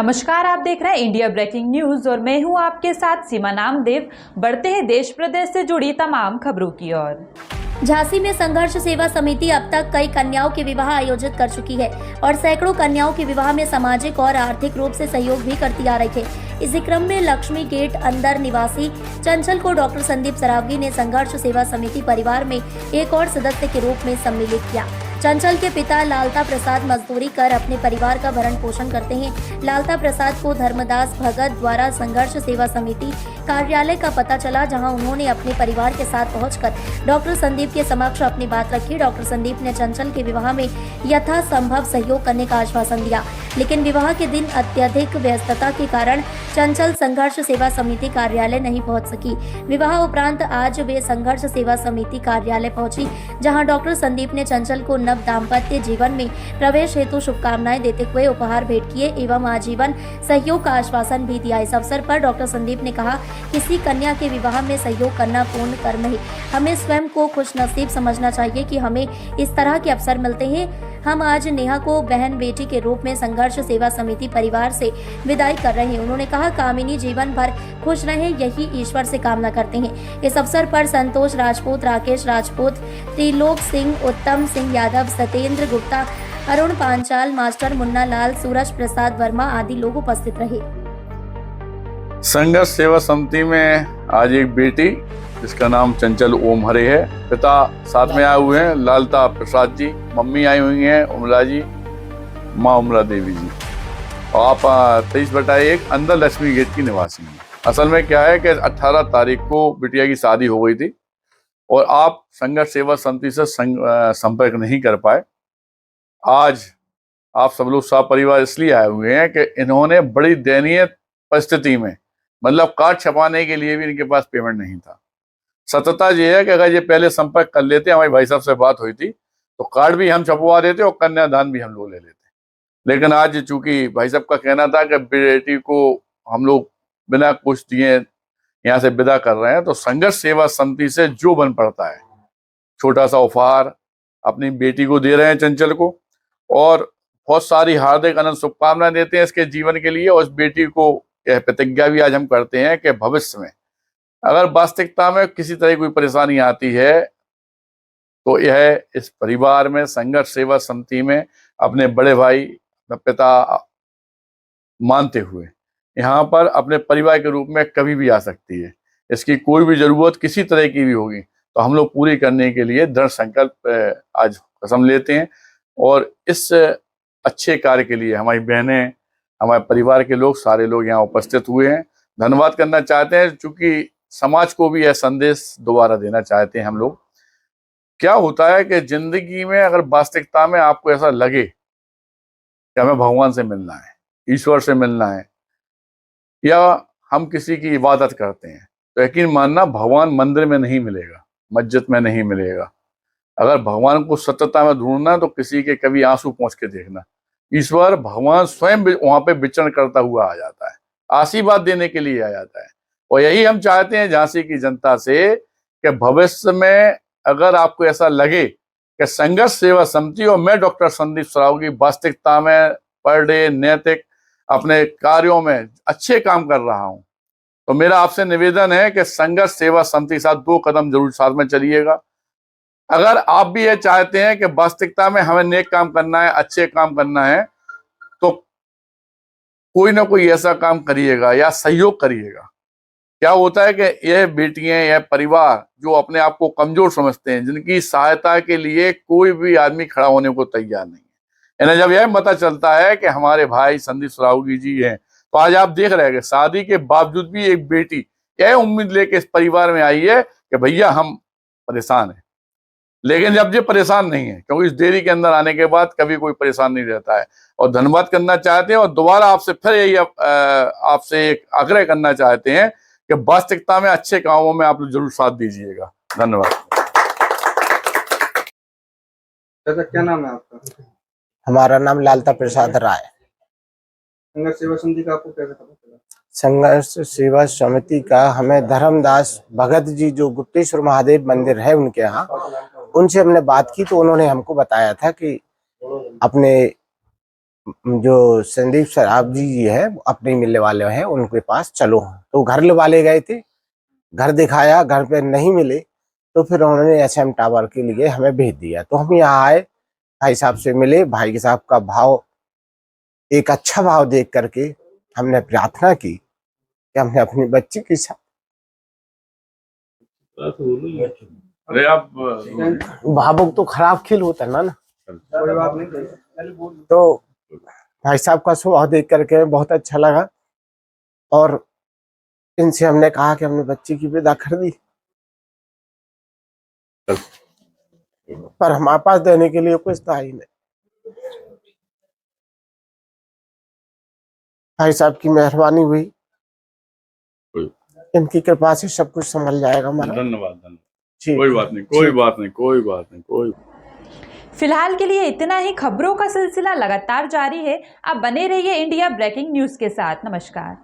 नमस्कार, आप देख रहे हैं इंडिया ब्रेकिंग न्यूज और मैं हूं आपके साथ सीमा नामदेव। बढ़ते हैं देश प्रदेश से जुड़ी तमाम खबरों की ओर। झांसी में संघर्ष सेवा समिति अब तक कई कन्याओं के विवाह आयोजित कर चुकी है और सैकड़ों कन्याओं के विवाह में सामाजिक और आर्थिक रूप से सहयोग भी करती आ रही है। इसी क्रम में लक्ष्मी गेट अंदर निवासी चंचल को डॉक्टर संदीप सरावगी ने संघर्ष सेवा समिति परिवार में एक और सदस्य के रूप में सम्मिलित किया। चंचल के पिता लालता प्रसाद मजदूरी कर अपने परिवार का भरण पोषण करते हैं। लालता प्रसाद को धर्मदास भगत द्वारा संघर्ष सेवा समिति कार्यालय का पता चला, जहां उन्होंने अपने परिवार के साथ पहुंचकर डॉक्टर संदीप के समक्ष अपनी बात रखी। डॉक्टर संदीप ने चंचल के विवाह में यथासंभव सहयोग करने का आश्वासन दिया, लेकिन विवाह के दिन अत्यधिक व्यस्तता के कारण चंचल संघर्ष सेवा समिति कार्यालय नहीं पहुंच सकी। विवाह उपरांत आज वे संघर्ष सेवा समिति कार्यालय पहुंची, जहां डॉक्टर संदीप ने चंचल को नव दाम्पत्य जीवन में प्रवेश हेतु शुभकामनाएं देते हुए उपहार भेंट किए एवं आजीवन सहयोग का आश्वासन भी दिया। इस अवसर पर डॉक्टर संदीप ने कहा, किसी कन्या के विवाह में सहयोग करना पूर्ण कर्म है। हमें स्वयं को खुशनसीब समझना चाहिए कि हमें इस तरह के अवसर मिलते हैं। हम आज नेहा को बहन बेटी के रूप में संघर्ष सेवा समिति परिवार से विदाई कर रहे हैं। उन्होंने कहा, कामिनी जीवन भर खुश रहे, यही ईश्वर से कामना करते हैं। इस अवसर पर संतोष राजपूत, राकेश राजपूत, त्रिलोक सिंह, उत्तम सिंह यादव, सत्येंद्र गुप्ता, अरुण पांचाल, मास्टर मुन्ना लाल, सूरज प्रसाद वर्मा आदि लोग उपस्थित रहे। संघर्ष सेवा समिति में आज एक बेटी जिसका नाम चंचल ओम हरे है, पिता साथ में आए हुए हैं लालता प्रसाद जी, मम्मी आई हुई हैं उमला जी, माँ उमला देवी जी, और आप 23/1 अंदर लक्ष्मी गेट की निवासी हैं। असल में क्या है कि 18 तारीख को बिटिया की शादी हो गई थी और आप संघर्ष सेवा समिति से संपर्क नहीं कर पाए। आज आप सब लोग सपरिवार इसलिए आए हुए हैं कि इन्होंने बड़ी दयनीय परिस्थिति में, मतलब कार्ड छपाने के लिए भी इनके पास पेमेंट नहीं था। सत्यता ये है कि अगर ये पहले संपर्क कर लेते, हमारी भाई साहब से बात हुई थी, तो कार्ड भी हम छपवा देते और कन्यादान भी हम लोग ले लेते। लेकिन आज चूंकि भाई साहब का कहना था कि बेटी को हम लोग बिना कुछ दिए यहाँ से विदा कर रहे हैं, तो संघर्ष सेवा समिति से जो बन पड़ता है छोटा सा उपहार अपनी बेटी को दे रहे हैं चंचल को, और बहुत सारी हार्दिक अनंत शुभकामनाएं देते हैं इसके जीवन के लिए। और इस बेटी को यह प्रतिज्ञा भी आज हम करते हैं कि भविष्य में अगर वास्तविकता में किसी तरह कोई परेशानी आती है तो यह इस परिवार में संघर्ष सेवा समिति में अपने बड़े भाई, पिता मानते हुए यहाँ पर अपने परिवार के रूप में कभी भी आ सकती है। इसकी कोई भी जरूरत किसी तरह की भी होगी तो हम लोग पूरी करने के लिए दृढ़ संकल्प आज कसम लेते हैं। और इस अच्छे कार्य के लिए हमारी बहनें, हमारे परिवार के लोग, सारे लोग यहाँ उपस्थित हुए हैं। धन्यवाद करना चाहते हैं, चूंकि समाज को भी यह संदेश दोबारा देना चाहते हैं हम लोग। क्या होता है कि जिंदगी में अगर वास्तविकता में आपको ऐसा लगे कि हमें भगवान से मिलना है, ईश्वर से मिलना है, या हम किसी की इबादत करते हैं, तो यकीन मानना भगवान मंदिर में नहीं मिलेगा, मस्जिद में नहीं मिलेगा। अगर भगवान को सत्यता में ढूंढना तो किसी के कभी आंसू पहुंच के देखना, ईश्वर भगवान स्वयं वहां पे विचरण करता हुआ आ जाता है, आशीर्वाद देने के लिए आ जाता है। और यही हम चाहते हैं झांसी की जनता से कि भविष्य में अगर आपको ऐसा लगे कि संघर्ष सेवा समिति और मैं डॉक्टर संदीप सरावगी वास्तविकता में पर डे नैतिक अपने कार्यों में अच्छे काम कर रहा हूं, तो मेरा आपसे निवेदन है कि संघर्ष सेवा समिति के साथ 2 कदम जरूर साथ में चलिएगा। अगर आप भी ये चाहते हैं कि वास्तविकता में हमें नेक काम करना है, अच्छे काम करना है, तो कोई ना कोई ऐसा काम करिएगा या सहयोग करिएगा। क्या होता है कि यह बेटियां, यह परिवार जो अपने आप को कमजोर समझते हैं, जिनकी सहायता के लिए कोई भी आदमी खड़ा होने को तैयार नहीं है, इन्हें जब यह पता चलता है कि हमारे भाई संदीप सरावगी जी हैं, तो आज आप देख रहे हैं कि शादी के बावजूद भी एक बेटी यह उम्मीद लेके इस परिवार में आई है कि भैया हम परेशान हैं। लेकिन जब ये परेशान नहीं है, क्योंकि इस देरी के अंदर आने के बाद कभी कोई परेशान नहीं रहता है। और धन्यवाद करना चाहते हैं और दोबारा आपसे फिर यही आपसे एक आग्रह करना चाहते हैं कि वास्तविकता में अच्छे कामों में आप लोग जरूर साथ दीजिएगा। धन्यवाद। क्या नाम है आपका? हमारा नाम लालता प्रसाद राय। संघर्ष सेवा समिति का आपको कैसे पता चला? संघर्ष सेवा समिति का हमें धर्मदास भगत जी, जो गुप्तेश्वर महादेव मंदिर है उनके यहाँ, उनसे हमने बात की तो उन्होंने हमको बताया था कि अपने जो संदीप सराब जी है अपने मिलने वाले हैं उनके पास चलो। तो घर वाले गए थे, घर दिखाया, घर पे नहीं मिले तो फिर उन्होंने एसएम टावर के लिए हमें भेज दिया। तो हम यहाँ आए, भाई साहब से मिले, भाई साहब का भाव, एक अच्छा भाव देख करके हमने प्रार्थना की कि हमने अपनी बच्ची के साथ, अरे आप भावुक तो खराब खेल होता ना कोई बात नहीं। तो भाई साहब का स्वभाव देख करके बहुत अच्छा लगा और इनसे हमने कहा कि हमने बच्ची की विदा कर दी, पर हमारे पास देने के लिए कुछ था ही नहीं। भाई साहब की मेहरबानी हुई, इनकी कृपा से सब कुछ संभल जाएगा हमारा। धन्यवाद धन्यवाद। जी, कोई बात नहीं, कोई बात नहीं, कोई बात नहीं, कोई। फिलहाल के लिए इतना ही। खबरों का सिलसिला लगातार जारी है। आप बने रहिए इंडिया ब्रेकिंग न्यूज के साथ। नमस्कार।